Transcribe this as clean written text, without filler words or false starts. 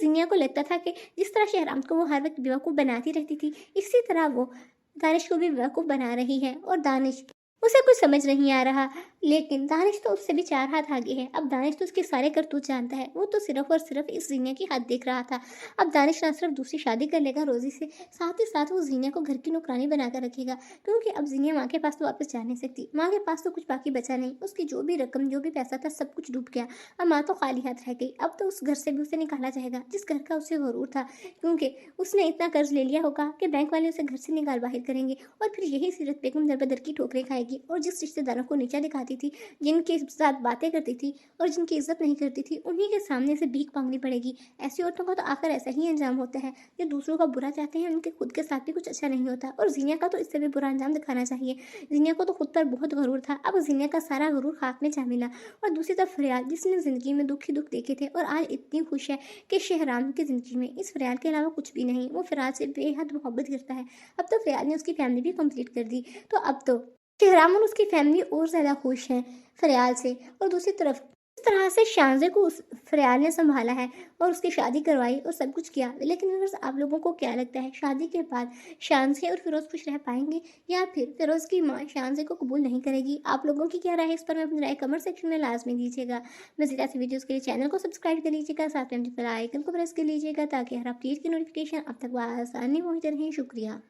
ज़ीनिया को लगता था कि जिस तरह शहराम को वो हर वक्त बेवकूफ़ बनाती रहती थी, इसी तरह वो दानिश को भी बेवकूफ़ बना रही है। और दानिश, उसे कुछ समझ नहीं आ रहा, लेकिन दानिश तो उससे भी 4 हाथ आगे है। अब दानिश तो उसके सारे करतूत जानता है, वो तो सिर्फ और सिर्फ इस ज़ीनिया की हद देख रहा था। अब दानिश ना सिर्फ दूसरी शादी कर लेगा रोज़ी से, साथ ही साथ वो ज़ीनिया को घर की नौकरानी बनाकर रखेगा, क्योंकि अब ज़ीनिया माँ के पास तो वापस जा नहीं सकती। माँ के पास तो कुछ बाकी बचा नहीं, उसकी जो भी रकम, जो भी पैसा था, सब कुछ डूब गया। अब माँ तो खाली हाथ रह गई। अब तो उस घर से भी उसे निकाला जाएगा, जिस घर का उसे गरूर था, क्योंकि उसने इतना कर्ज ले लिया होगा कि बैंक वाले उसे घर से निकाल बाहर करेंगे। और फिर यही सीरत बेगम दर बदर की ठोकरें खाएगी, और जिस रिश्तेदारों को नीचा दिखाती थी, जिनके साथ बातें करती थी और जिनकी इज्जत नहीं करती थी, उन्हीं के सामने से भीख मांगनी पड़ेगी। ऐसी औरतों का तो आखिर ऐसा ही अंजाम होता है। जो दूसरों का बुरा चाहते हैं, उनके खुद के साथ भी कुछ अच्छा नहीं होता। और ज़ीनिया का तो इससे भी बुरा अंजाम दिखाना चाहिए। ज़ीनिया को तो खुद पर बहुत गरूर था, अब ज़ीनिया का सारा गरूर खाक में जा मिला। और दूसरी तरफ फरियाल, जिसने ज़िंदगी में दुख ही दुख देखे थे और आज इतनी खुश है कि शहराम की ज़िंदगी में इस फरियाल के अलावा कुछ भी नहीं। वो फरियाल से बेहद मोहब्बत करता है। अब तो फरियाल ने उसकी फैमिली भी कंप्लीट कर दी, तो अब तो शहराम और उसकी फैमिली और ज़्यादा खुश हैं फरियाल से। और दूसरी तरफ इस तरह से शानज़े को उस फरियाल ने संभाला है और उसकी शादी करवाई और सब कुछ किया। लेकिन व्यूअर्स, आप लोगों को क्या लगता है, शादी के बाद शानज़े और फिरोज़ खुश रह पाएंगे, या फिर फिरोज़ की माँ शानज़े को कबूल नहीं करेगी? आप लोगों की क्या राय है इस पर? मैं अपनी राय कमेंट सेक्शन में लाजमी दीजिएगा। मज़ीद ऐसी वीडियोज़ के लिए चैनल को सब्सक्राइब कर लीजिएगा, साथ में बेल आइकन को प्रेस कर लीजिएगा, ताकि हर अपडेट की नोटिफिकेशन अब तक आसानी पहुँचते रहें। शुक्रिया।